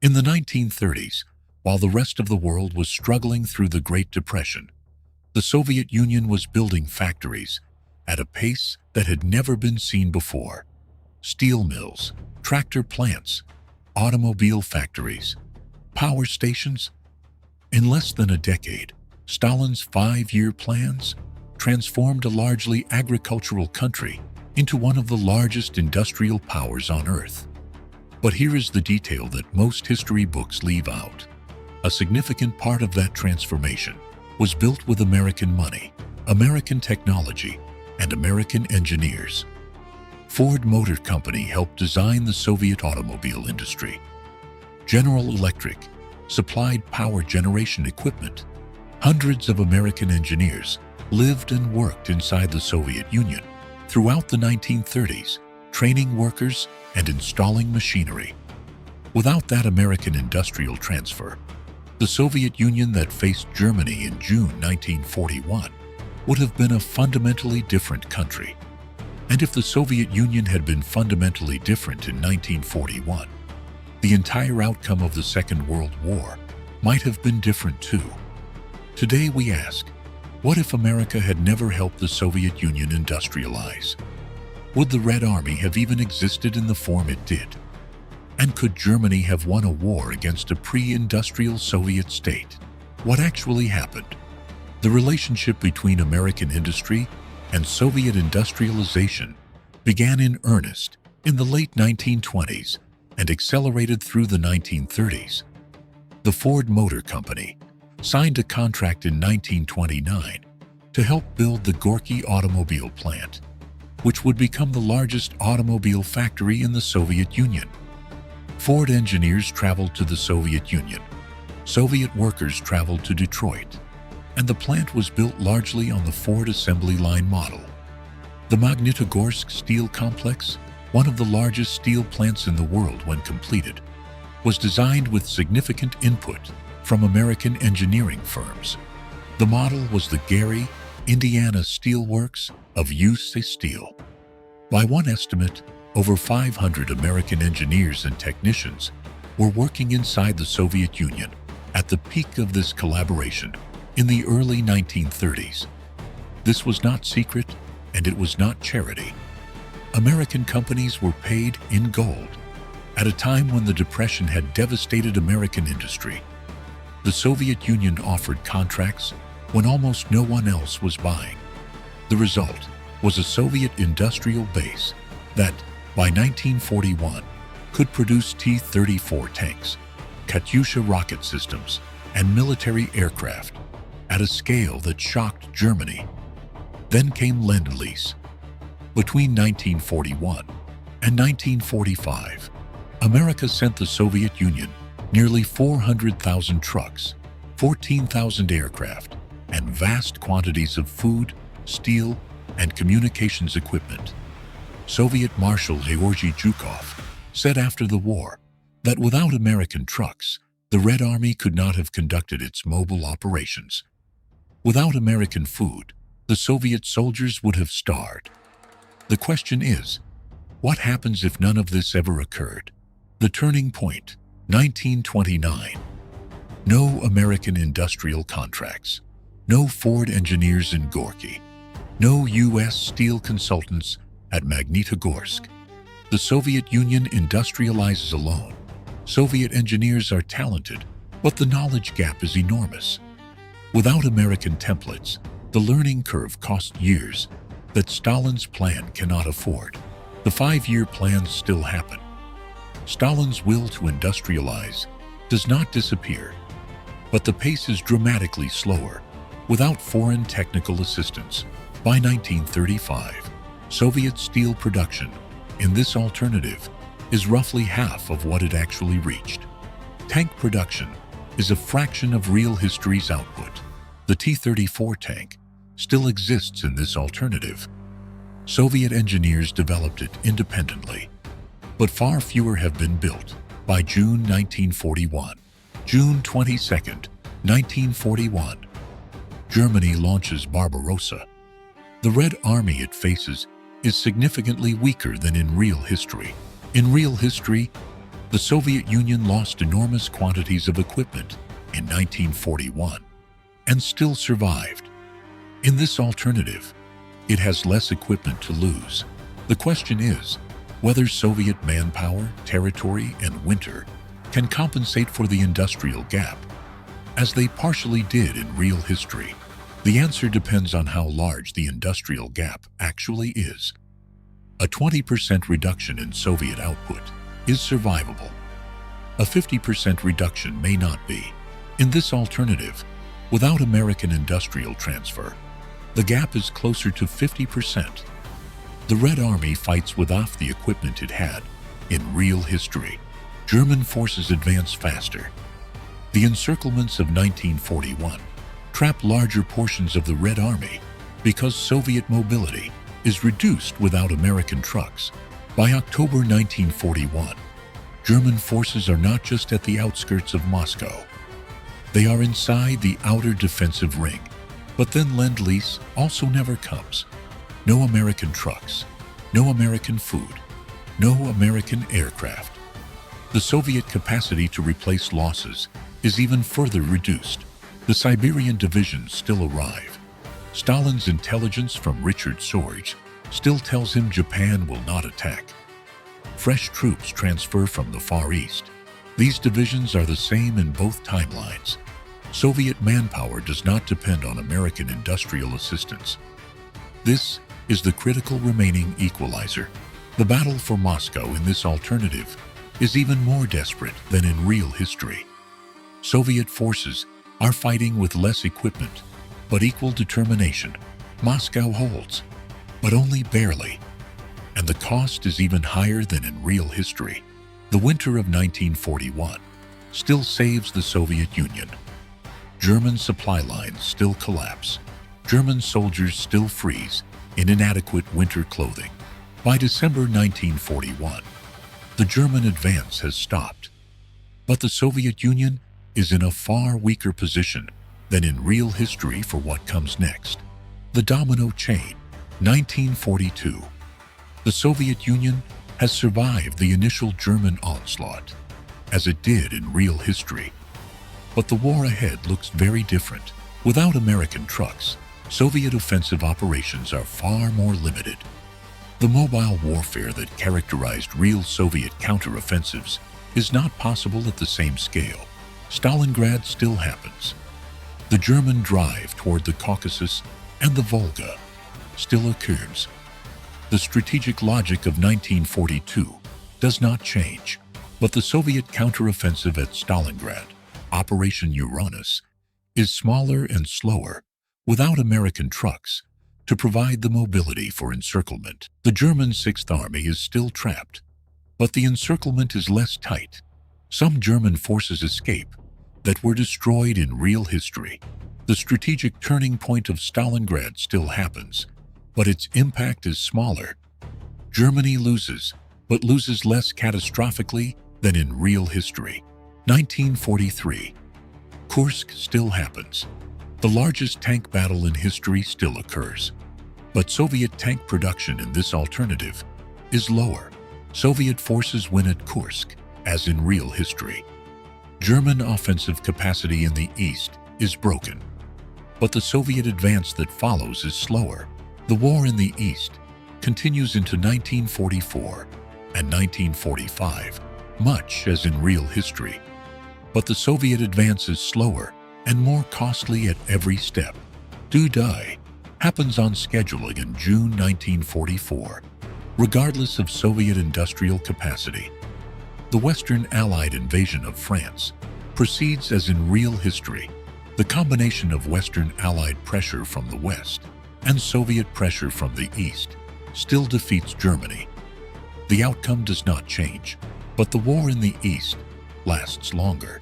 In the 1930s, while the rest of the world was struggling through the Great Depression, the Soviet Union was building factories at a pace that had never been seen before. Steel mills, tractor plants, automobile factories, power stations. In less than a decade, Stalin's 5-year plans transformed a largely agricultural country into one of the largest industrial powers on Earth. But here is the detail that most history books leave out. A significant part of that transformation was built with American money, American technology, and American engineers. Ford Motor Company helped design the Soviet automobile industry. General Electric supplied power generation equipment. Hundreds of American engineers lived and worked inside the Soviet Union throughout the 1930s, training workers and installing machinery. Without that American industrial transfer, the Soviet Union that faced Germany in June 1941 would have been a fundamentally different country. And if the Soviet Union had been fundamentally different in 1941, the entire outcome of the Second World War might have been different too. Today we ask, what if America had never helped the Soviet Union industrialize? Would the Red Army have even existed in the form it did? And could Germany have won a war against a pre-industrial Soviet state? What actually happened? The relationship between American industry and Soviet industrialization began in earnest in the late 1920s and accelerated through the 1930s. The Ford Motor Company signed a contract in 1929 to help build the Gorky automobile plant, which would become the largest automobile factory in the Soviet Union. Ford engineers traveled to the Soviet Union. Soviet workers traveled to Detroit, and the plant was built largely on the Ford assembly line model. The Magnitogorsk Steel Complex, one of the largest steel plants in the world when completed, was designed with significant input from American engineering firms. The model was the Gary, Indiana Steel Works of USA Steel. By one estimate, over 500 American engineers and technicians were working inside the Soviet Union at the peak of this collaboration in the early 1930s. This was not secret, and it was not charity. American companies were paid in gold. At a time when the Depression had devastated American industry, the Soviet Union offered contracts when almost no one else was buying. The result was a Soviet industrial base that, by 1941, could produce T-34 tanks, Katyusha rocket systems, and military aircraft at a scale that shocked Germany. Then came Lend-Lease. Between 1941 and 1945, America sent the Soviet Union nearly 400,000 trucks, 14,000 aircraft, and vast quantities of food, steel, and communications equipment. Soviet Marshal Georgy Zhukov said after the war that without American trucks, the Red Army could not have conducted its mobile operations. Without American food, the Soviet soldiers would have starved. The question is, what happens if none of this ever occurred? The turning point, 1929. No American industrial contracts. No Ford engineers in Gorky. No U.S. steel consultants at Magnitogorsk. The Soviet Union industrializes alone. Soviet engineers are talented, but the knowledge gap is enormous. Without American templates, the learning curve costs years that Stalin's plan cannot afford. The 5-year plans still happen. Stalin's will to industrialize does not disappear, but the pace is dramatically slower without foreign technical assistance. By 1935, Soviet steel production in this alternative is roughly half of what it actually reached. Tank production is a fraction of real history's output. The T-34 tank still exists in this alternative. Soviet engineers developed it independently, but far fewer have been built. By June 1941, June 22, 1941, Germany launches Barbarossa. The Red Army it faces is significantly weaker than in real history. In real history, The Soviet Union lost enormous quantities of equipment in 1941 and still survived. In this alternative, it has less equipment to lose. The question is whether Soviet manpower, territory, and winter can compensate for the industrial gap, as they partially did in real history. The answer depends on how large the industrial gap actually is. A 20% reduction in Soviet output is survivable. A 50% reduction may not be. In this alternative, without American industrial transfer, the gap is closer to 50%. The Red Army fights without the equipment it had in real history. German forces advance faster. The encirclements of 1941 trap larger portions of the Red Army because Soviet mobility is reduced without American trucks. By October 1941, German forces are not just at the outskirts of Moscow. They are inside the outer defensive ring. But then Lend-Lease also never comes. No American trucks, no American food, no American aircraft. The Soviet capacity to replace losses is even further reduced. The Siberian divisions still arrive. Stalin's intelligence from Richard Sorge still tells him Japan will not attack. Fresh troops transfer from the Far East. These divisions are the same in both timelines. Soviet manpower does not depend on American industrial assistance. This is the critical remaining equalizer. The battle for Moscow in this alternative is even more desperate than in real history. Soviet forces are fighting with less equipment, but equal determination. Moscow holds, but only barely. And the cost is even higher than in real history. The winter of 1941 still saves the Soviet Union. German supply lines still collapse. German soldiers still freeze in inadequate winter clothing. By December 1941, the German advance has stopped. But the Soviet Union is in a far weaker position than in real history for what comes next. The Domino Chain, 1942. The Soviet Union has survived the initial German onslaught, as it did in real history. But the war ahead looks very different. Without American trucks, Soviet offensive operations are far more limited. The mobile warfare that characterized real Soviet counteroffensives is not possible at the same scale. Stalingrad still happens. The German drive toward the Caucasus and the Volga still occurs. The strategic logic of 1942 does not change, but the Soviet counteroffensive at Stalingrad, Operation Uranus, is smaller and slower, without American trucks to provide the mobility for encirclement. The German Sixth Army is still trapped, but the encirclement is less tight. Some German forces escape that were destroyed in real history. The strategic turning point of Stalingrad still happens, but its impact is smaller. Germany loses, but loses less catastrophically than in real history. 1943. Kursk still happens. The largest tank battle in history still occurs. But Soviet tank production in this alternative is lower. Soviet forces win at Kursk, as in real history. German offensive capacity in the east is broken. But the Soviet advance that follows is slower. The war in the east continues into 1944 and 1945, much as in real history. But the Soviet advance is slower and more costly at every step. Do-die happens on schedule in June 1944, regardless of Soviet industrial capacity. The Western Allied invasion of France proceeds as in real history. The combination of Western Allied pressure from the West and Soviet pressure from the East still defeats Germany. The outcome does not change, but the war in the East lasts longer,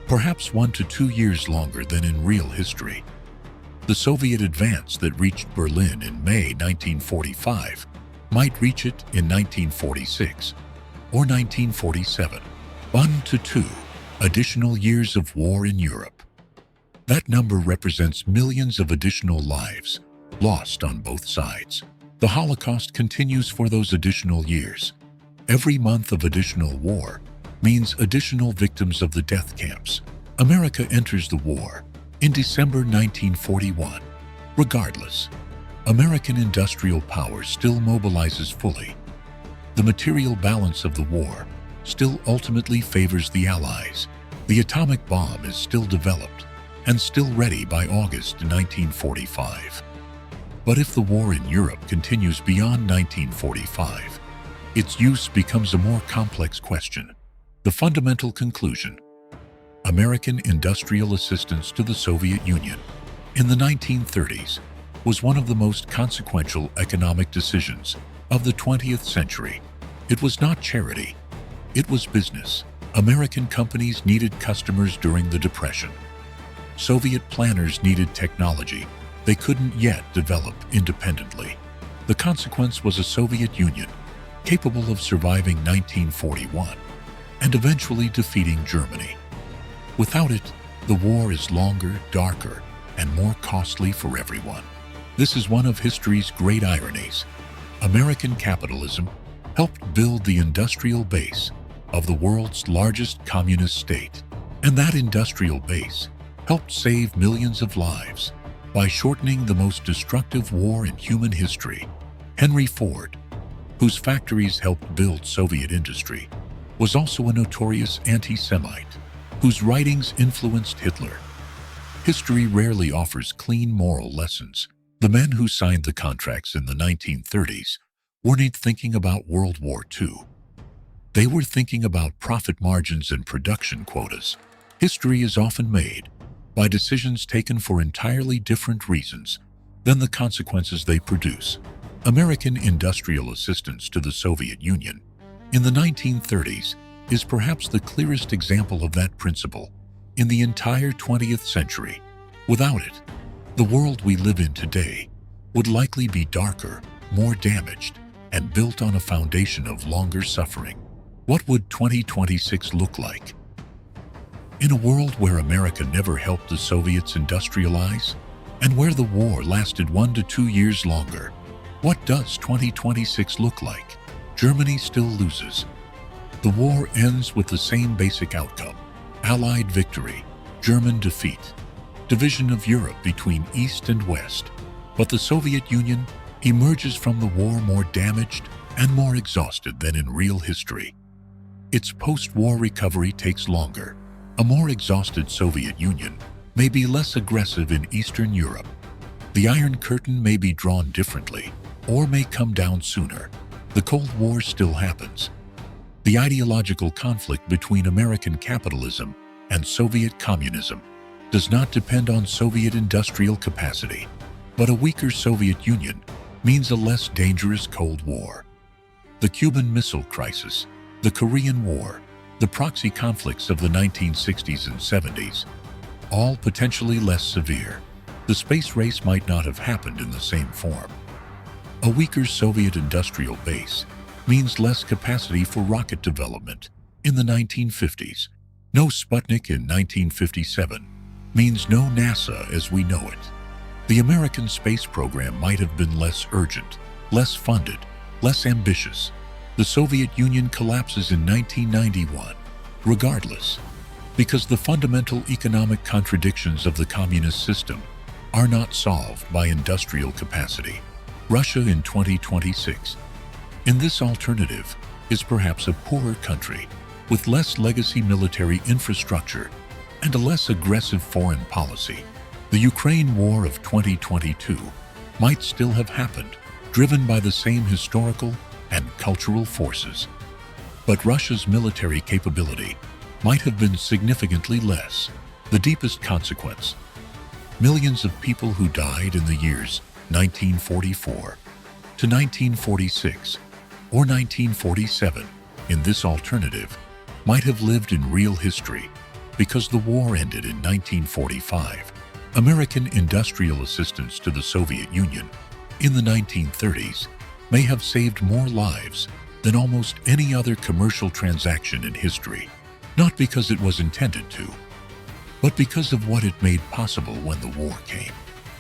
perhaps 1 to 2 years longer than in real history. The Soviet advance that reached Berlin in May 1945 might reach it in 1946 or 1947. 1 to 2 additional years of war in Europe. That number represents millions of additional lives lost on both sides. The Holocaust continues for those additional years. Every month of additional war means additional victims of the death camps. America enters the war in December 1941. Regardless, American industrial power still mobilizes fully. The material balance of the war still ultimately favors the Allies. The atomic bomb is still developed and still ready by August 1945. But if the war in Europe continues beyond 1945, its use becomes a more complex question. The fundamental conclusion: American industrial assistance to the Soviet Union in the 1930s was one of the most consequential economic decisions of the 20th century. It was not charity, it was business. American companies needed customers during the Depression. Soviet planners needed technology they couldn't yet develop independently. The consequence was a Soviet Union capable of surviving 1941 and eventually defeating Germany. Without it, the war is longer, darker, and more costly for everyone. This is one of history's great ironies. American capitalism helped build the industrial base of the world's largest communist state, and that industrial base helped save millions of lives by shortening the most destructive war in human history. Henry Ford, whose factories helped build Soviet industry, was also a notorious anti-Semite whose writings influenced Hitler. History rarely offers clean moral lessons. The men who signed the contracts in the 1930s weren't thinking about World War II. They were thinking about profit margins and production quotas. History is often made by decisions taken for entirely different reasons than the consequences they produce. American industrial assistance to the Soviet Union in the 1930s is perhaps the clearest example of that principle in the entire 20th century. Without it, the world we live in today would likely be darker, more damaged, and built on a foundation of longer suffering. What would 2026 look like? In a world where America never helped the Soviets industrialize, and where the war lasted 1 to 2 years longer, what does 2026 look like? Germany still loses. The war ends with the same basic outcome: Allied victory, German defeat, division of Europe between East and West. But the Soviet Union emerges from the war more damaged and more exhausted than in real history. Its post-war recovery takes longer. A more exhausted Soviet Union may be less aggressive in Eastern Europe. The Iron Curtain may be drawn differently, or may come down sooner. The Cold War still happens. The ideological conflict between American capitalism and Soviet communism does not depend on Soviet industrial capacity, but a weaker Soviet Union means a less dangerous Cold War. The Cuban Missile Crisis, the Korean War, the proxy conflicts of the 1960s and 70s, all potentially less severe. The space race might not have happened in the same form. A weaker Soviet industrial base means less capacity for rocket development in the 1950s. No Sputnik in 1957 means no NASA as we know it. The American space program might have been less urgent, less funded, less ambitious. The Soviet Union collapses in 1991, regardless, because the fundamental economic contradictions of the communist system are not solved by industrial capacity. Russia in 2026. In this alternative is perhaps a poorer country with less legacy military infrastructure and a less aggressive foreign policy. The Ukraine War of 2022 might still have happened, driven by the same historical and cultural forces. But Russia's military capability might have been significantly less. The deepest consequence: millions of people who died in the years 1944 to 1946 or 1947 in this alternative might have lived in real history because the war ended in 1945. American industrial assistance to the Soviet Union in the 1930s may have saved more lives than almost any other commercial transaction in history, not because it was intended to, but because of what it made possible when the war came.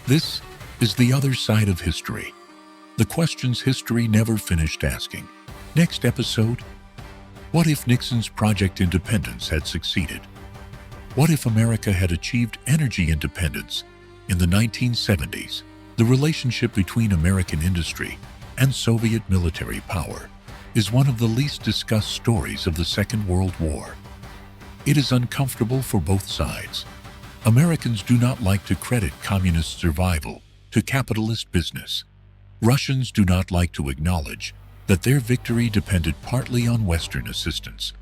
This is the other side of history, the questions history never finished asking. Next episode, What if Nixon's Project Independence had succeeded? What if America had achieved energy independence in the 1970s? The relationship between American industry and Soviet military power is one of the least discussed stories of the Second World War. It is uncomfortable for both sides. Americans do not like to credit communist survival to capitalist business. Russians do not like to acknowledge that their victory depended partly on Western assistance.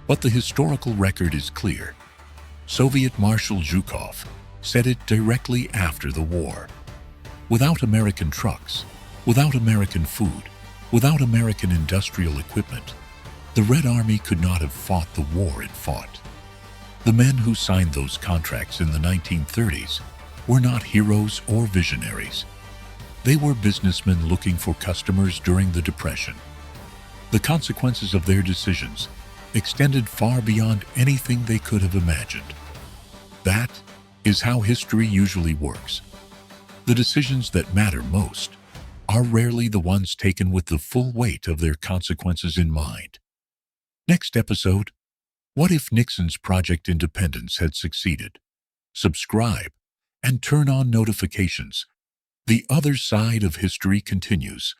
But the historical record is clear. Soviet Marshal Zhukov said it directly after the war. Without American trucks, without American food, without American industrial equipment, the Red Army could not have fought the war it fought. The men who signed those contracts in the 1930s were not heroes or visionaries. They were businessmen looking for customers during the Depression. The consequences of their decisions extended far beyond anything they could have imagined. That is how history usually works. The decisions that matter most are rarely the ones taken with the full weight of their consequences in mind. Next episode, what if Nixon's Project Independence had succeeded? Subscribe and turn on notifications. The other side of history continues.